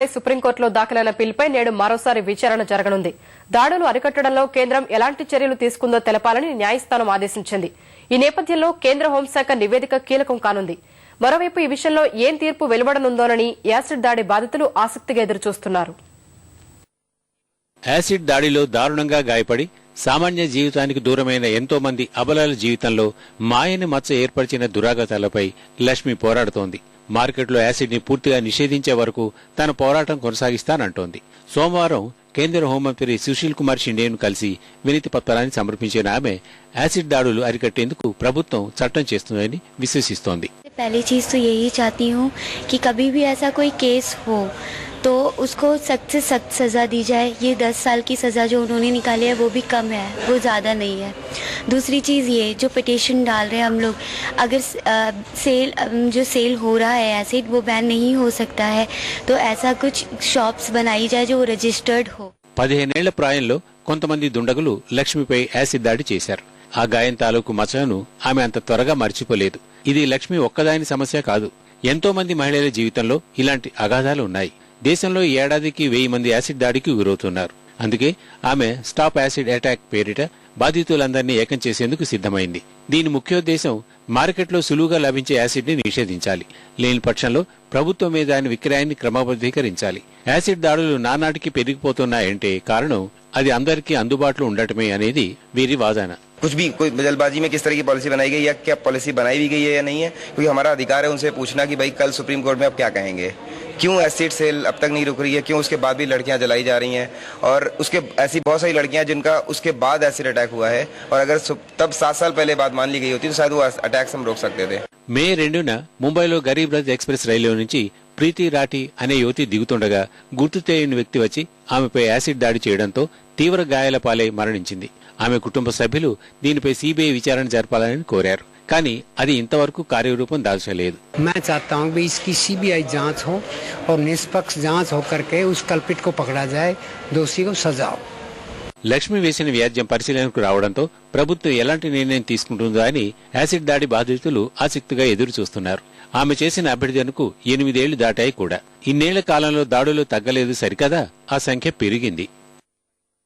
సుప్రీంకోర్టులో దాఖలైన పిల్పై నేడు మరోసారి విచారణ జరగనుంది. దాడులు అరికట్టడంలో కేంద్రం ఎలాంటి చర్యలు తీసుకుందో తెలపాలని న్యాయస్థానం ఆదేశించింది. ఈ నేపథ్యంలో కేంద్ర హోంశాఖ నివేదిక కీలకం కానుంది. మరోవైపు ఈ విషయంలో ఏం తీర్పు వెలువడనుందోనని యాసిడ్ దాడి బాధితులు ఆసక్తిగా ఎదురుచూస్తున్నారు. యాసిడ్ దాడిలో దారుణంగా గాయపడి సామాన్య జీవితానికి దూరమైన ఎంతో మంది అబలాల జీవితంలో మాయని మచ్చ ఏర్పరిచిన దురాగతాలపై లక్ష్మి పోరాడుతోంది. మార్కెట్లో యాసిడ్ ని పూర్తిగా నిషేధించే వరకు తన పోరాటం కొనసాగిస్తానంటోంది. సోమవారం కేంద్ర హోంమంత్రి సుశీల్ కుమార్ షిండేను కలిసి వినతి పత్రాన్ని సమర్పించిన ఆమె యాసిడ్ దాడులు అరికట్టేందుకు ప్రభుత్వం చట్టం చేస్తుందని విశ్వసిస్తోంది. पहली चीज़ तो यही चाहती हूँ कि कभी भी ऐसा कोई केस हो तो उसको सख्त से सख्त सज़ा दी जाए। ये 10 साल की सज़ा जो उन्होंने निकाली है वो भी कम है, वो ज़्यादा नहीं है। दूसरी चीज़ ये जो पिटीशन डाल रहे हैं हम लोग, अगर जो सेल हो रहा है एसिड वो बैन नहीं हो सकता है, तो ऐसा कुछ शॉप्स बनाई जाए जो रजिस्टर्ड हो। 15 ఏళ్ల ప్రాయంలో కొంతమంది దుండగులు లక్ష్మిపై యాసిడ్ దాడి చేశారు. ఆ గాయం తాలూకు మచ్చను ఆమె అంత త్వరగా మర్చిపోలేదు. ఇది లక్ష్మి ఒక్కదాని సమస్య కాదు. ఎంతో మంది మహిళల జీవితంలో ఇలాంటి అగాధాలు ఉన్నాయి. దేశంలో ఈ ఏడాదికి 1000 మంది యాసిడ్ దాడికి గురవుతున్నారు. అందుకే ఆమె స్టాప్ యాసిడ్ అటాక్ పేరిట బాధితులందరినీ ఏకం చేసేందుకు సిద్ధమైంది. దీని ముఖ్యోద్దేశం మార్కెట్లో సులువుగా లభించే యాసిడ్ ని నిషేధించాలి. లేని పక్షంలో ప్రభుత్వం మీద దాని విక్రయాన్ని క్రమబద్ధీకరించాలి. యాసిడ్ దాడులు నానాటికి పెరిగిపోతున్నాయంటే కారణం అది అందరికీ అందుబాటులో ఉండటమే అనేది వీరి వాదన. कुछ भी कोई जल्दबाजी में किस तरह की पॉलिसी बनाई गई या क्या पॉलिसी बनाई भी गई है या नहीं है, क्योंकि हमारा अधिकार है उनसे पूछना कि भाई कल सुप्रीम कोर्ट में आप क्या कहेंगे, क्यों एसिड सेल अब तक नहीं रुक रही है, क्यों उसके बाद भी लड़कियां जलाई जा रही हैं, और उसके ऐसी बहुत सारी लड़कियां जिनका उसके बाद एसिड अटैक हुआ है, और अगर तब 7 साल पहले बात मान ली गई होती तो शायद वो अटैक्स हम रोक सकते थे। మే 2న ముంబైలో గరీబ్ రథ్ ఎక్స్ప్రెస్ రైలు నుంచి ప్రీతి రాఠీ అనే యువతి దిగుతుండగా గుర్తు తెలియని వ్యక్తి వచ్చి ఆమెపై యాసిడ్ దాడి చేయడంతో తీవ్ర గాయాల పాలై మరణించింది. ఆమె కుటుంబ సభ్యులు దీనిపై సిబిఐ విచారణ జరపాలని కోరారు. కానీ అది ఇంతవరకు కార్యరూపం దాల్చలేదు. मैं चाहता हूं कि इसकी सीबीआई जांच हो और निष्पक्ष जांच होकर के उस कल्पित को पकड़ा जाए, दोषी को सजा हो. లక్ష్మి వేసిన వ్యాజ్యం పరిశీలనకు రావడంతో ప్రభుత్వం ఎలాంటి నిర్ణయం తీసుకుంటుందో అని యాసిడ్ దాడి బాధితులు ఆసక్తిగా ఎదురు చూస్తున్నారు. ఆమె చేసిన అభ్యర్థనకు 8 ఏళ్లు దాటాయి కూడా. ఇన్నేళ్ల కాలంలో దాడులు తగ్గలేదు సరికదా, ఆ సంఖ్య పెరిగింది.